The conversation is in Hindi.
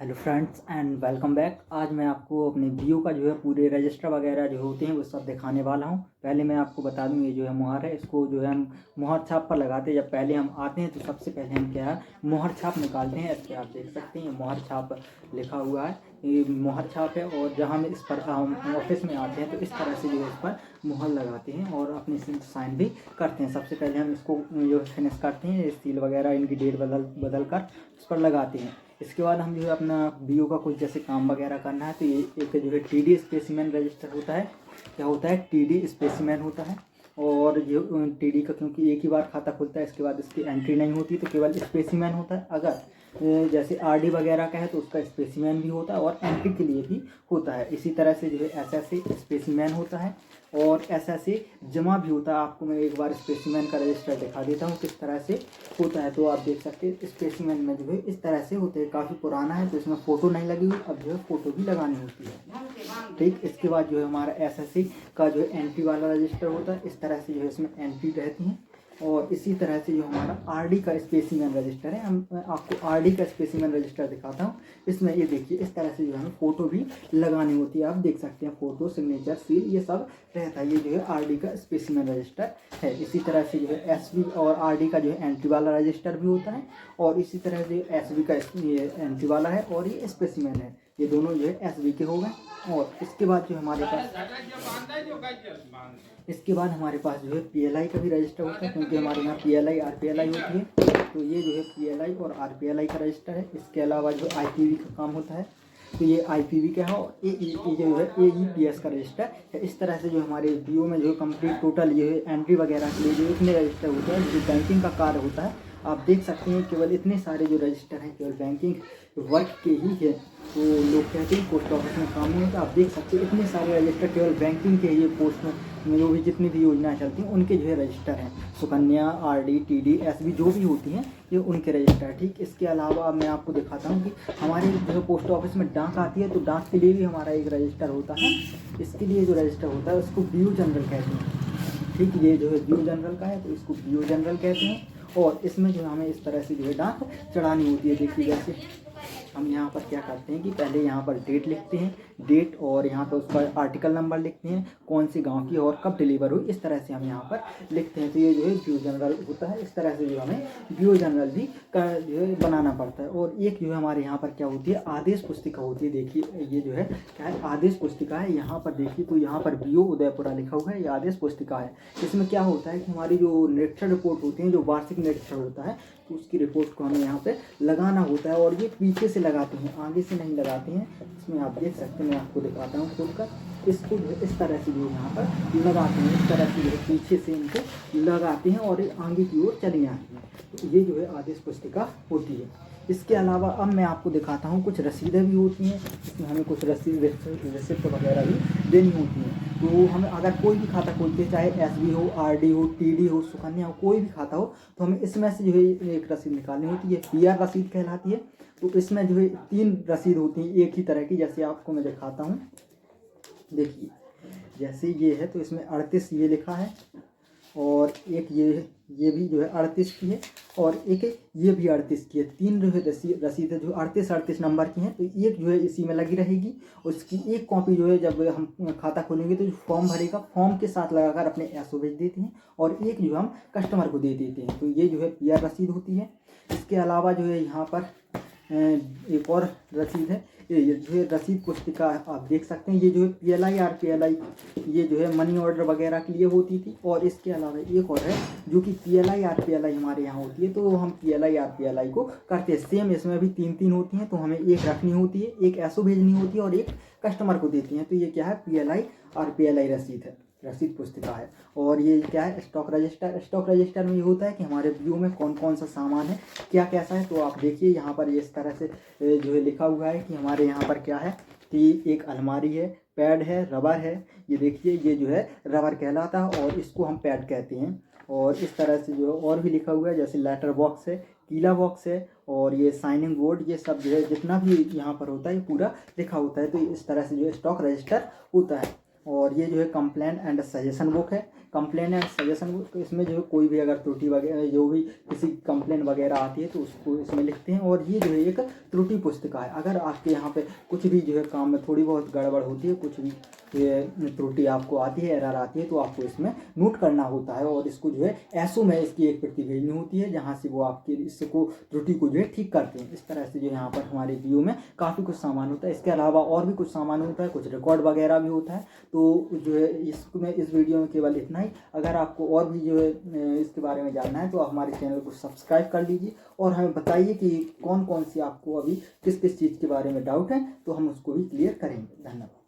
Hello friends and welcome back. आज मैं आपको अपने बीओ का जो है पूरे रजिस्टर वगैरह जो होते हैं वो सब दिखाने वाला हूं। पहले मैं आपको बता दूं, ये जो है मुहर है, इसको जो है हम मुहर छाप पर लगाते हैं। जब पहले हम आते हैं तो सबसे पहले हम क्या है मुहर छाप निकालते हैं। इस पर आप देख सकते हैं मुहर छाप लिखा हुआ है, ये मुहर छाप है। और जहाँ हम इस पर हम ऑफिस में आते हैं तो इस तरह से जो है इस पर मुहर लगाते हैं और अपनी साइन भी करते हैं। सबसे पहले हम इसको जो फिनिश करते हैं, सील वगैरह इनकी डेट बदल कर इस पर लगाते हैं। इसके बाद हम जो है अपना बीओ का कुछ जैसे काम वगैरह करना है तो ये एक जो है टीडी स्पेसिमेन रजिस्टर होता है। क्या होता है? टीडी स्पेसिमेन होता है। और ये टीडी का क्योंकि एक ही बार खाता खुलता है, इसके बाद इसकी एंट्री नहीं होती तो केवल स्पेसिमेन होता है। अगर जैसे आरडी वगैरह का है तो उसका स्पेसिमेन भी होता है और एंट्री के लिए भी होता है। इसी तरह से जो है एसएससी स्पेसिमेन होता है और एसएससी जमा भी होता है। आपको मैं एक बार स्पेसिमेन का रजिस्टर दिखा देता हूँ किस तरह से होता है। तो आप देख सकते हैं स्पेसिमेन में जो है इस तरह से होते हैं। काफ़ी पुराना है तो इसमें फ़ोटो नहीं लगी हुई, अब जो है फ़ोटो भी लगानी होती है। ठीक, इसके बाद जो है हमारा एसएससी का जो है एंट्री वाला रजिस्टर होता है। इस तरह से जो है इसमें एंट्री रहती है। और इसी तरह से जो हमारा आरडी का स्पेसिमेन रजिस्टर है, मैं आपको आरडी का स्पेसिमेन रजिस्टर दिखाता हूँ। इसमें ये देखिए इस तरह से जो है फ़ोटो भी लगानी होती है। आप देख सकते हैं फ़ोटो, सिग्नेचर, सील ये सब रहता है। ये जो है आरडी का स्पेसिमेन रजिस्टर है। इसी तरह से जो है एसबी और आरडी का जो है एंट्री वाला रजिस्टर भी होता है। और इसी तरह से एसबी का ये एंट्री वाला है और ये स्पेसिमेन है। ये दोनों जो है एसबी के हो गए। और इसके बाद जो हमारे पास जो है पीएलआई का भी रजिस्टर होता है, क्योंकि हमारे यहाँ पीएलआई आरपीएलआई होती है। तो ये जो है पीएलआई और आरपीएलआई का रजिस्टर है। इसके अलावा जो आईपीवी का काम होता है तो ये आईपीवी का है। और ये जो है एईपीएस का रजिस्टर है। इस तरह से जो हमारे बीओ में जो कंप्लीट टोटल ये एंट्री वगैरह के लिए जो इतने रजिस्टर होते हैं, जो बैंकिंग का कार्य होता है। आप देख सकते हैं केवल इतने सारे जो रजिस्टर हैं केवल बैंकिंग वर्क के ही है। तो लोग कहते हैं पोस्ट ऑफिस में काम नहीं होता। आप देख सकते हैं इतने सारे रजिस्टर केवल बैंकिंग के ही, पोस्ट में जो भी जितनी भी योजनाएं चलती हैं उनके जो है रजिस्टर हैं। सुकन्या, आरडी, टीडी, एसबी जो भी होती हैं ये उनके रजिस्टर है। ठीक, इसके अलावा मैं आपको दिखाता हूँ कि हमारे जो है पोस्ट ऑफिस में डाक आती है तो डाक के लिए भी हमारा एक रजिस्टर होता है। इसके लिए जो रजिस्टर होता है उसको बीओ जनरल कहते हैं। ठीक, ये जो है बीओ जनरल का है तो इसको बीओ जनरल कहते हैं। और इसमें जो है हमें इस तरह से जो है डाक चढ़ानी होती है। देखिए जैसे हम यहाँ पर क्या करते हैं कि पहले यहाँ पर डेट लिखते हैं, डेट, और यहाँ पर उसका आर्टिकल नंबर लिखते हैं, कौन सी गांव की और कब डिलीवर हुई, इस तरह से हम यहाँ पर लिखते हैं। तो ये जो है बीओ जनरल होता है। इस तरह से जो हमें बीओ जनरल भी जो है बनाना पड़ता है। और एक जो है हमारे यहाँ पर क्या होती है, आदेश पुस्तिका होती है। देखिए ये जो है क्या है, आदेश पुस्तिका है। यहाँ पर देखिए तो यहाँ पर बीओ उदयपुरा लिखा हुआ है, ये आदेश पुस्तिका है। इसमें क्या होता है कि हमारी जो निरीक्षण रिपोर्ट होती है, जो वार्षिक निरीक्षण होता है, तो उसकी रिपोर्ट को हमें यहाँ पे लगाना होता है। और ये पीछे से लगाते हैं, आगे से नहीं लगाते हैं। इसमें आप देख सकते हैं, मैं आपको दिखाता हूँ खोलकर। इसको जो है इस तरह से जो यहाँ पर लगाते हैं, इस तरह से जो है पीछे से इनको लगाते हैं और आगे की ओर चली आती है। तो ये जो है आदेश पुस्तिका होती है। इसके अलावा अब मैं आपको दिखाता हूँ कुछ रसीदें भी होती हैं। इसमें हमें कुछ रिसिप्ट वगैरह भी देनी होती हैं। तो हमें अगर कोई भी खाता खोलते हैं, चाहे एसबी हो, आरडी हो, टीडी हो, सुकन्या हो, कोई भी खाता हो, तो हमें इसमें से जो है एक रसीद निकालनी होती है। पीआर रसीद कहलाती है। तो इसमें जो है 3 रसीद होती हैं एक ही तरह की। जैसे आपको मैं दिखाता हूँ, देखिए जैसे ये है तो इसमें 38 ये लिखा है, और एक ये भी जो है 38 की है, और एक ये भी 38 की है। 3 जो है रसीद है जो 38 नंबर की हैं। तो एक जो है इसी में लगी रहेगी। उसकी एक कॉपी जो है जब हम खाता खोलेंगे तो जो फॉर्म भरेगा, फॉर्म के साथ लगाकर अपने एसओ भेज देते हैं, और एक जो हम कस्टमर को दे देते हैं। तो ये जो है पीआर रसीद होती है। इसके अलावा जो है यहाँ पर एक और रसीद है, ये जो है रसीद पुस्तिका आप देख सकते हैं। ये जो है पीएलआई आरपीएलआई, ये जो है मनी ऑर्डर वगैरह के लिए होती थी। और इसके अलावा एक और है जो कि पीएलआई आरपीएलआई हमारे यहाँ होती है, तो हम पीएलआई आरपीएलआई को करते हैं। सेम इसमें भी 3 होती हैं। तो हमें एक रखनी होती है, एक एसओ भेजनी होती है और एक कस्टमर को देती हैं। तो ये क्या है, पीएलआई आरपीएलआई रसीद है, रसीद पुस्तिका है। और ये क्या है, स्टॉक रजिस्टर। स्टॉक रजिस्टर में ये होता है कि हमारे बीओ में कौन कौन सा सामान है, क्या कैसा है। तो आप देखिए यहाँ पर इस तरह से जो है लिखा हुआ है कि हमारे यहाँ पर क्या है कि एक अलमारी है, पैड है, रबर है। ये देखिए ये जो है रबर कहलाता है और इसको हम पैड कहते हैं। और इस तरह से जो है और भी लिखा हुआ है, जैसे लेटर बॉक्स है, कीला बॉक्स है, और ये साइनिंग बोर्ड, ये सब जो है जितना भी यहाँ पर होता है ये पूरा लिखा होता है। तो इस तरह से जो है स्टॉक रजिस्टर होता है। और ये जो है कंप्लेंट एंड सजेशन बुक है। कंप्लेन एंड सजेशन, तो इसमें जो है कोई भी अगर त्रुटि वगैरह जो भी किसी कंप्लेन वगैरह आती है तो उसको इसमें लिखते हैं। और ये जो है एक त्रुटि पुस्तिका है। अगर आपके यहाँ पे कुछ भी जो है काम में थोड़ी बहुत गड़बड़ होती है, कुछ भी त्रुटि आपको आती है, एरर आती है, तो आपको इसमें नोट करना होता है और इसको जो है एसओ में इसकी एक प्रति भेजनी होती है, जहाँ से वो आपके इसको त्रुटि को जो है ठीक करते हैं। इस तरह से जो यहाँ पर हमारे वीओ में काफ़ी कुछ सामान होता है। इसके अलावा और भी कुछ सामान होता है, कुछ रिकॉर्ड वगैरह भी होता है। तो जो है इसमें इस वीडियो में केवल इतना ही। अगर आपको और भी जो है इसके बारे में जानना है तो आप हमारे चैनल को सब्सक्राइब कर लीजिए और हमें बताइए कि कौन कौन सी आपको अभी किस किस चीज़ के बारे में डाउट है, तो हम उसको भी क्लियर करेंगे। धन्यवाद।